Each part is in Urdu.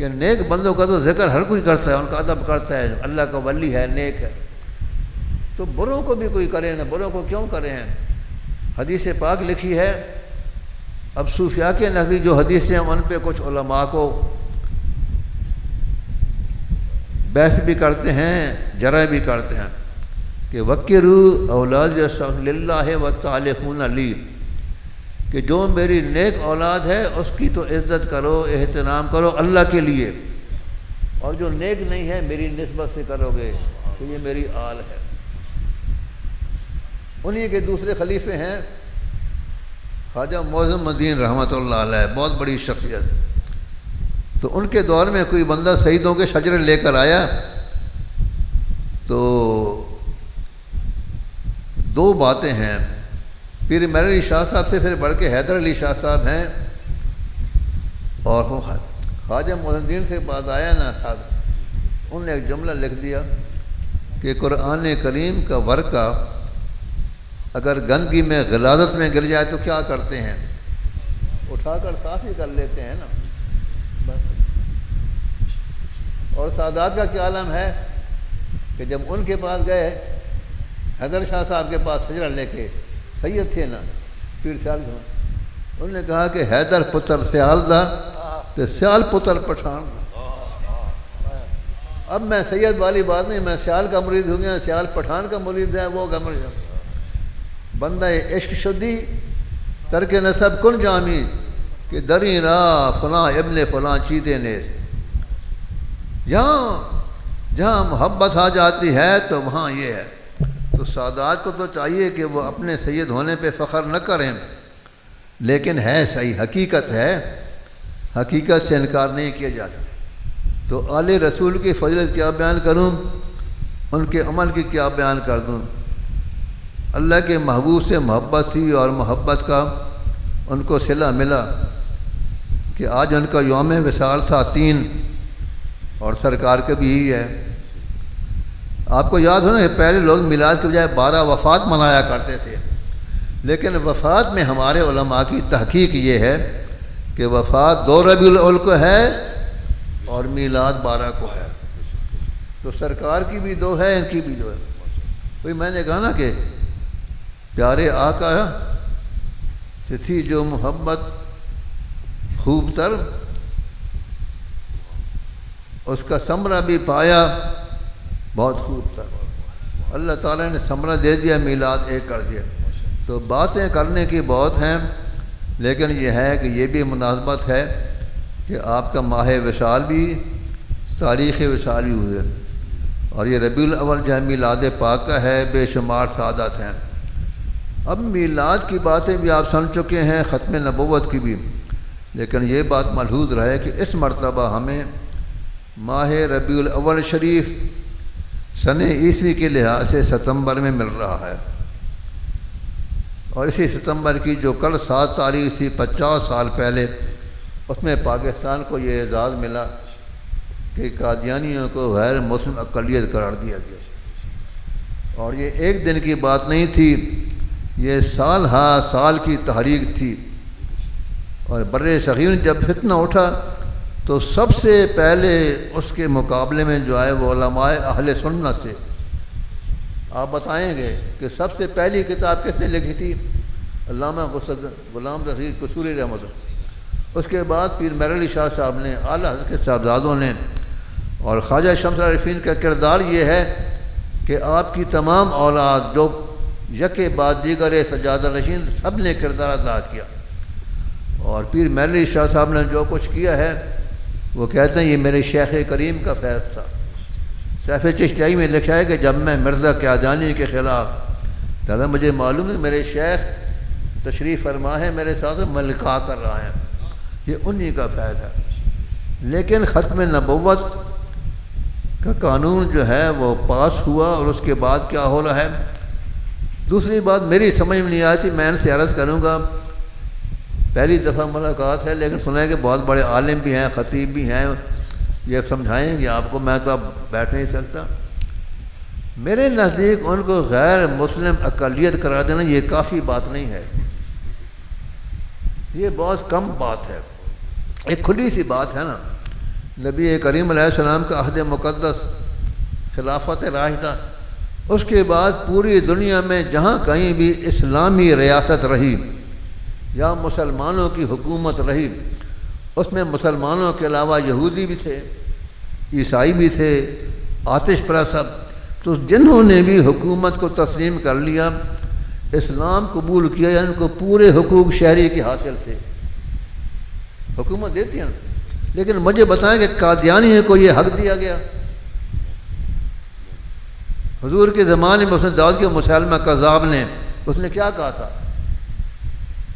کہ نیک بندوں کا تو ذکر ہر کوئی کرتا ہے، ان کا ادب کرتا ہے، اللہ کا ولی ہے، نیک ہے، تو بروں کو بھی کوئی کرے نہ، بروں کو کیوں کرے ہیں؟ حدیث پاک لکھی ہے، اب صوفیاء کے نزدیک جو حدیثیں ہیں ان پہ کچھ علماء کو بحث بھی کرتے ہیں، جرح بھی کرتے ہیں کہ وَقِّرُوا اولاد للہ وَتَعْلِحُونَ لی، کہ جو میری نیک اولاد ہے اس کی تو عزت کرو، احترام کرو اللہ کے لیے، اور جو نیک نہیں ہے میری نسبت سے کرو گے کہ یہ میری آل ہے۔ انہی کے دوسرے خلیفے ہیں خواجہ معظم الدین رحمۃ اللہ علیہ، بہت بڑی شخصیت، تو ان کے دور میں کوئی بندہ سیدوں کے شجرے لے کر آیا، تو دو باتیں ہیں، پیر میر علی شاہ صاحب سے پھر بڑھ کے حیدر علی شاہ صاحب ہیں، اور خواجہ معظم الدین سے بعد آیا نا صاحب، انہوں نے ایک جملہ لکھ دیا کہ قرآن کریم کا ورقہ اگر گندگی میں غلاظت میں گر جائے تو کیا کرتے ہیں؟ اٹھا کر صاف ہی کر لیتے ہیں نا بس۔ اور سادات کا کیا عالم ہے کہ جب ان کے پاس گئے، حیدر شاہ صاحب کے پاس شجرہ لے کے، سید تھے نا پیر سیال، انہوں نے کہا کہ حیدر پتر سیال دا تے سیال پتر پٹھان دا۔ اب میں سید والی بات نہیں، میں سیال کا مرید ہوں گیا، سیال پٹھان کا مرید ہے، وہ کا مرید ہے۔ بندہ عشق شدی ترک نسب کن جامی کہ دری را فلاں ابن فلاں چیتے نیز، جہاں محبت آ جاتی ہے تو وہاں یہ ہے۔ تو سادات کو تو چاہیے کہ وہ اپنے سید ہونے پہ فخر نہ کریں، لیکن ہے صحیح، حقیقت ہے، حقیقت سے انکار نہیں کیا جاتا۔ تو آل رسول کی فضیلت کیا بیان کروں، ان کے عمل کی کیا بیان کر دوں؟ اللہ کے محبوب سے محبت تھی، اور محبت کا ان کو صلہ ملا کہ آج ان کا یوم وصال تھا 3، اور سرکار کا بھی یہی ہے۔ آپ کو یاد ہو نا کہ پہلے لوگ میلاد کے بجائے 12 وفات منایا کرتے تھے، لیکن وفات میں ہمارے علماء کی تحقیق یہ ہے کہ وفات 2 ربیع الاول کو ہے اور میلاد 12 کو ہے، تو سرکار کی بھی 2 ہے، ان کی بھی 2 ہے۔ وہی میں نے کہا نا کہ پیارے آقا سے تھی جو محبت خوب تر، اس کا ثمرہ بھی پایا بہت خوب تر، اللہ تعالیٰ نے ثمرہ دے دیا، میلاد 1 کر دیا۔ تو باتیں کرنے کی بہت ہیں، لیکن یہ ہے کہ یہ بھی مناسبت ہے کہ آپ کا ماہ وصال بھی، تاریخ وصال بھی ہوئے، اور یہ ربیع الاول جو ہے میلاد پاک کا ہے، بے شمار سعادت ہیں۔ اب میلاد کی باتیں بھی آپ سن چکے ہیں، ختم نبوت کی بھی، لیکن یہ بات ملحوظ رہے کہ اس مرتبہ ہمیں ماہ ربیع الاول شریف سن عیسوی کے لحاظ سے ستمبر میں مل رہا ہے، اور اسی ستمبر کی جو کل 7 تاریخ تھی 50 سال پہلے، اس میں پاکستان کو یہ اعزاز ملا کہ قادیانیوں کو غیر مسلم اقلیت قرار دیا گیا، اور یہ ایک دن کی بات نہیں تھی، یہ سال ہا سال کی تحریک تھی۔ اور بر صغیر جب فتنہ اٹھا تو سب سے پہلے اس کے مقابلے میں جو ہے وہ علماء اہل سنت تھے۔ آپ بتائیں گے کہ سب سے پہلی کتاب کس نے لکھی تھی؟ علامہ غلام رشید قصوری رحمۃ اللہ۔ اس کے بعد پیر میر علی شاہ صاحب نے، اعلیٰ حضرت کے صاحبزادوں نے، اور خواجہ شمس العارفین کا کردار یہ ہے کہ آپ کی تمام اولاد جو یکے بعد دیگر سجادہ نشین، سب نے کردار ادا کیا، اور پیر میر علی شاہ صاحب نے جو کچھ کیا ہے وہ کہتے ہیں یہ میرے شیخ کریم کا فیض تھا۔ سیف چشتیائی میں لکھا ہے کہ جب میں مرزا قیادانی کے خلاف، دادا مجھے معلوم ہے میرے شیخ تشریف فرما ہے میرے ساتھ، ملکا کر رہا ہے، یہ انہی کا فیض ہے۔ لیکن ختم نبوت کا قانون جو ہے وہ پاس ہوا، اور اس کے بعد کیا ہو رہا ہے؟ دوسری بات میری سمجھ میں نہیں آتی، میں ان سے عرض کروں گا، پہلی دفعہ ملاقات ہے، لیکن سنا ہے کہ بہت بڑے عالم بھی ہیں، خطیب بھی ہیں، یہ سمجھائیں گے آپ کو، میں تو اب بیٹھ نہیں سکتا۔ میرے نزدیک ان کو غیر مسلم اقلیت قرار دینا یہ کافی بات نہیں ہے، یہ بہت کم بات ہے، ایک کھلی سی بات ہے نا نبی کریم علیہ السلام کا عہد مقدس خلافت راشدہ، اس کے بعد پوری دنیا میں جہاں کہیں بھی اسلامی ریاست رہی یا مسلمانوں کی حکومت رہی، اس میں مسلمانوں کے علاوہ یہودی بھی تھے، عیسائی بھی تھے، آتش پرست سب، تو جنہوں نے بھی حکومت کو تسلیم کر لیا، اسلام قبول کیا، یا ان کو پورے حقوق شہری کے حاصل تھے۔ حکومت دیتی ہیں، لیکن مجھے بتائیں کہ قادیانی کو یہ حق دیا گیا؟ حضور کے زمانے میں اس نے دعوت کیا، مسلمہ کذاب نے، اس نے کیا کہا تھا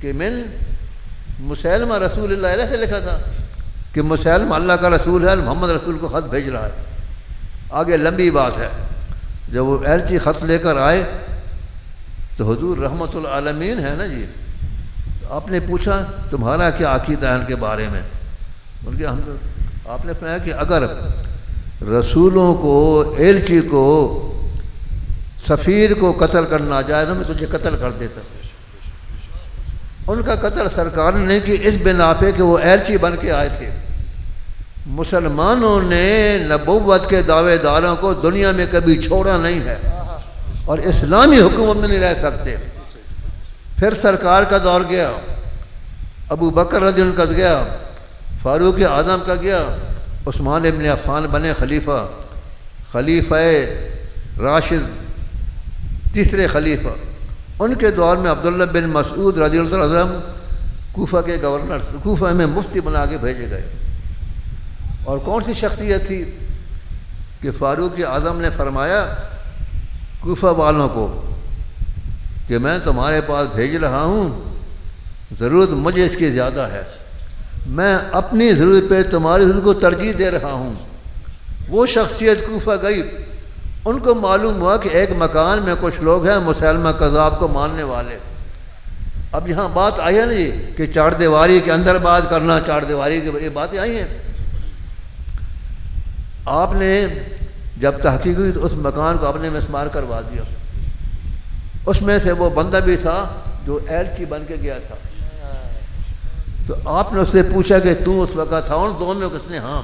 کہ من مسلمہ رسول اللہ علیہ سے لکھا تھا کہ مسلمہ اللہ کا رسول ہے، محمد رسول کو خط بھیج رہا ہے۔ آگے لمبی بات ہے، جب وہ ایلچی خط لے کر آئے تو حضور رحمت العالمین ہے نا جی، آپ نے پوچھا تمہارا کیا عقیدہ ہے ان کے بارے میں؟ بلکہ آپ نے فرمایا کہ اگر رسولوں کو، ایلچی کو، سفیر کو قتل کرنا جائے تو میں تجھے قتل کر دیتا۔ ان کا قتل سرکار نے نہیں کی، اس بنا پہ کہ وہ ایلچی بن کے آئے تھے۔ مسلمانوں نے نبوت کے دعوے داروں کو دنیا میں کبھی چھوڑا نہیں ہے، اور اسلامی حکومت میں نہیں رہ سکتے۔ پھر سرکار کا دور گیا، ابو بکر رضی اللہ عنہ کا گیا، فاروق اعظم کا گیا، عثمان ابن عفان بنے خلیفہ راشد، تیسرے خلیفہ۔ ان کے دور میں عبداللہ بن مسعود رضی اللہ عنہ کوفہ کے گورنر، کوفہ میں مفتی بنا کے بھیجے گئے۔ اور کون سی شخصیت تھی کہ فاروق اعظم نے فرمایا کوفہ والوں کو کہ میں تمہارے پاس بھیج رہا ہوں، ضرورت مجھے اس کی زیادہ ہے، میں اپنی ضرورت پہ تمہاری ضرورت کو ترجیح دے رہا ہوں۔ وہ شخصیت کوفہ گئی، ان کو معلوم ہوا کہ ایک مکان میں کچھ لوگ ہیں مسلمہ کذاب کو ماننے والے۔ اب یہاں بات آئی ہے نا جی کہ چار دیواری کے اندر بات کرنا، چار دیواری کے یہ باتیں آئی ہیں۔ آپ نے جب تحقیق ہوئی تو اس مکان کو آپ نے مسمار کروا دیا۔ اس میں سے وہ بندہ بھی تھا جو ایلچی بن کے گیا تھا، تو آپ نے اس سے پوچھا کہ تو اس وقت تھا ان دونوں میں؟ کس نے ہاں۔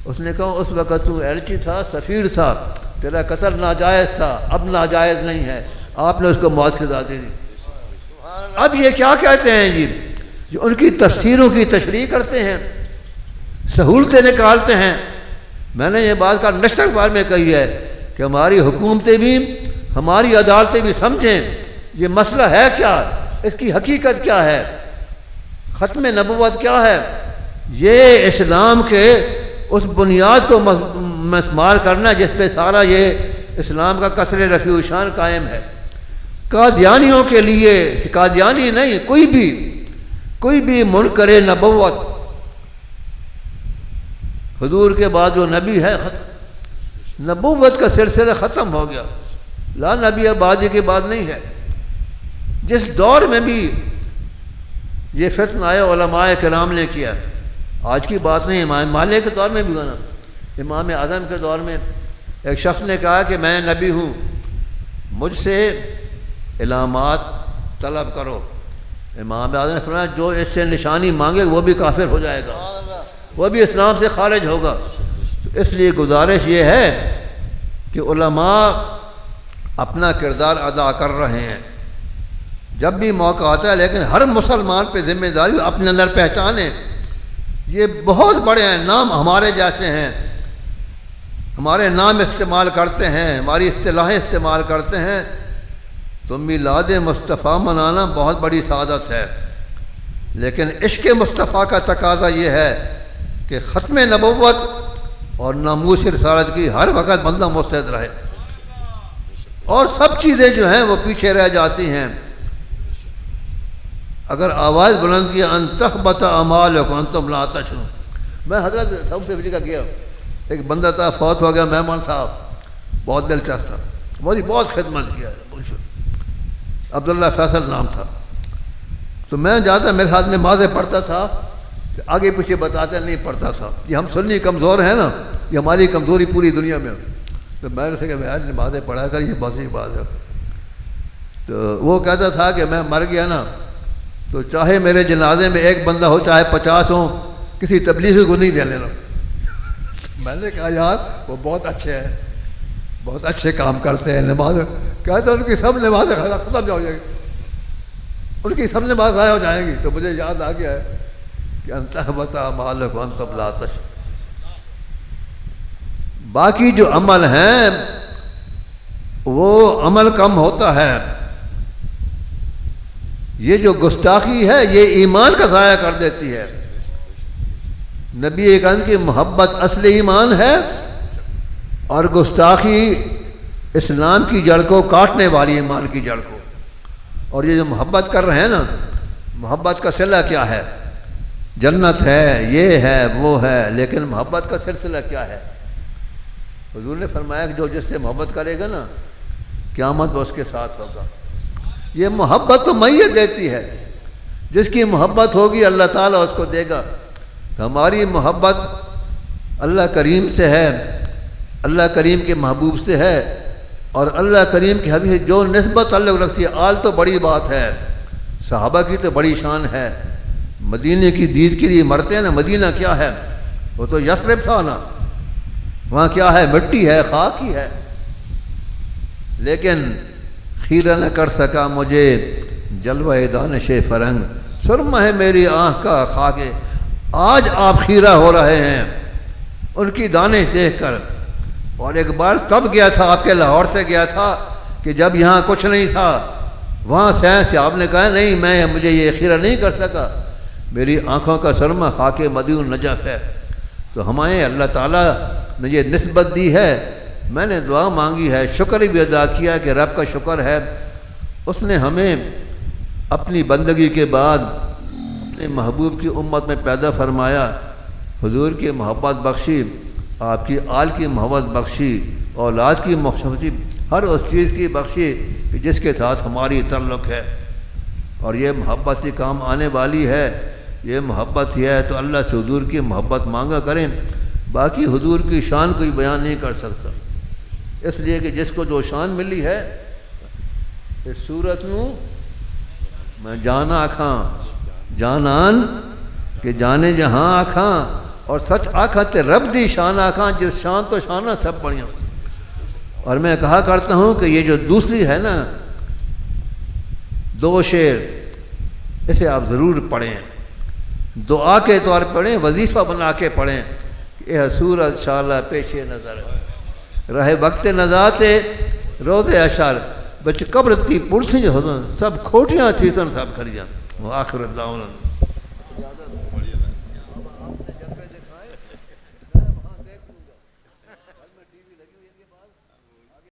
اس نے کہا اس وقت تو ایلچی تھا، سفیر تھا، تیرا قتل ناجائز تھا، اب ناجائز نہیں ہے۔ آپ نے اس کو موت کی سزا دے دی۔ اب یہ کیا کہتے ہیں جی، جو ان کی تفسیروں کی تشریح کرتے ہیں، سہولتیں نکالتے ہیں۔ میں نے یہ بات کا نشر بار میں کہی ہے کہ ہماری حکومتیں بھی، ہماری عدالتیں بھی سمجھیں یہ مسئلہ ہے کیا، اس کی حقیقت کیا ہے، ختم نبوت کیا ہے۔ یہ اسلام کے اس بنیاد کو مسمار کرنا جس پہ سارا یہ اسلام کا قصر رفیع الشان قائم ہے۔ قادیانیوں کے لیے، قادیانی نہیں، کوئی بھی منکر نبوت حضور کے بعد جو نبی ہے، نبوت کا سلسلہ ختم ہو گیا، لا نبی بعد کی بات نہیں ہے۔ جس دور میں بھی یہ فتنہ آیا علماء کرام نے کیا، آج کی بات نہیں، امام مالک کے دور میں بھی ہوا نا، امام اعظم کے دور میں ایک شخص نے کہا کہ میں نبی ہوں، مجھ سے علامات طلب کرو۔ امام اعظم نے فرمایا جو اس سے نشانی مانگے وہ بھی کافر ہو جائے گا، وہ بھی اسلام سے خارج ہوگا۔ تو اس لیے گزارش یہ ہے کہ علماء اپنا کردار ادا کر رہے ہیں جب بھی موقع آتا ہے، لیکن ہر مسلمان پہ ذمہ داری اپنے اندر پہچانے۔ یہ بہت بڑے ہیں، نام ہمارے جیسے ہیں، ہمارے نام استعمال کرتے ہیں، ہماری اصطلاحیں استعمال کرتے ہیں، تو میلاد مصطفیٰ منانا بہت بڑی سعادت ہے، لیکن عشق مصطفیٰ کا تقاضا یہ ہے کہ ختم نبوت اور ناموس رسالت کی ہر وقت بندہ مستعد رہے، اور سب چیزیں جو ہیں وہ پیچھے رہ جاتی ہیں۔ اگر آواز بلند کیا ان تحبط اعمالکم وانتم لا تشعرون۔ میں حضرت ساؤتھ افریقہ گیا، ایک بندہ تھا فوت ہو گیا، مہمان صاحب، بہت دلچسپ تھا، بہت خدمت کیا، عبداللہ فیصل نام تھا۔ تو میں جاتا، میرے ساتھ نمازیں پڑھتا تھا، آگے پیچھے بتاتے نہیں پڑھتا تھا۔ یہ ہم سنی کمزور ہیں نا، یہ ہماری کمزوری پوری دنیا میں۔ تو میں نے کہا یار نمازیں پڑھا کر، یہ بہت سی بات ہے۔ تو وہ کہتا تھا کہ میں مر گیا نا تو چاہے میرے جنازے میں ایک بندہ ہو چاہے 50 ہوں، کسی تبلیغی کو نہیں دے لینا۔ میں نے کہا یار وہ بہت اچھے ہیں، بہت اچھے کام کرتے ہیں، نماز کہتے ہیں ان کی سب نمازیں ختم ہو جائیں گی، ان کی سب نماز ضائع ہو جائیں گی۔ تو مجھے یاد آ گیا ہے کہ انتہبط اعمالکم وانتم لا تشعرون۔ باقی جو عمل ہیں وہ عمل کم ہوتا ہے، یہ جو گستاخی ہے یہ ایمان کا ضائع کر دیتی ہے۔ نبی اکرم کی محبت اصل ایمان ہے، اور گستاخی اسلام کی جڑ کو کاٹنے والی ایمان کی جڑ کو۔ اور یہ جو محبت کر رہے ہیں نا، محبت کا صلہ کیا ہے؟ جنت ہے، یہ ہے، وہ ہے، لیکن محبت کا سلسلہ کیا ہے؟ حضور نے فرمایا کہ جو جس سے محبت کرے گا نا، قیامت اس کے ساتھ ہوگا۔ یہ محبت تو میت دیتی ہے، جس کی محبت ہوگی اللہ تعالیٰ اس کو دے گا۔ تو ہماری محبت اللہ کریم سے ہے، اللہ کریم کے محبوب سے ہے، اور اللہ کریم کے حبیب جو نسبت تعلق رکھتی ہے۔ آل تو بڑی بات ہے، صحابہ کی تو بڑی شان ہے، مدینے کی دید کے لیے مرتے ہیں نا۔ مدینہ کیا ہے؟ وہ تو یثرب تھا نا، وہاں کیا ہے؟ مٹی ہے، خاک ہی ہے۔ لیکن خیرہ نہ کر سکا مجھے جلوہ دانش فرنگ، سرمہ ہے میری آنکھ کا خاک۔ آج آپ خیرہ ہو رہے ہیں ان کی دانش دیکھ کر۔ اور ایک بار تب گیا تھا، آپ کے لاہور سے گیا تھا کہ جب یہاں کچھ نہیں تھا، وہاں سے آپ نے کہا نہیں مجھے یہ خیرہ نہیں کر سکا، میری آنکھوں کا سرمہ خاک مدینہ نجف ہے۔ تو ہمیں اللہ تعالیٰ نے یہ نسبت دی ہے، میں نے دعا مانگی ہے، شکر بھی ادا کیا کہ رب کا شکر ہے، اس نے ہمیں اپنی بندگی کے بعد اپنے محبوب کی امت میں پیدا فرمایا، حضور کی محبت بخشی، آپ کی آل کی محبت بخشی، اولاد کی محبت، ہر اس چیز کی بخشی کہ جس کے ساتھ ہماری تعلق ہے۔ اور یہ محبت ہی کام آنے والی ہے، یہ محبت ہی ہے۔ تو اللہ سے حضور کی محبت مانگا کریں، باقی حضور کی شان کوئی بیان نہیں کر سکتا، اس لیے کہ جس کو جو شان ملی ہے، اس صورت نو میں جانا آکھاں جانان کہ جانے جہاں آکھاں، اور سچ آکھاں تے رب دی شان آکھاں، جس شان تو شانہ سب بڑھیاں۔ اور میں کہا کرتا ہوں کہ یہ جو دوسری ہے نا دو شعر، اسے آپ ضرور پڑھیں، دعا کے طور پر پڑھیں، وظیفہ بنا کے پڑھیں۔ اے صورت شالہ پیش نظر رہے وقت نذات روز اشار، بچ قبر تی پڑتھی جو سب کھوٹیاں تھی سن سب کھڑیاں۔ وآخر دعوانا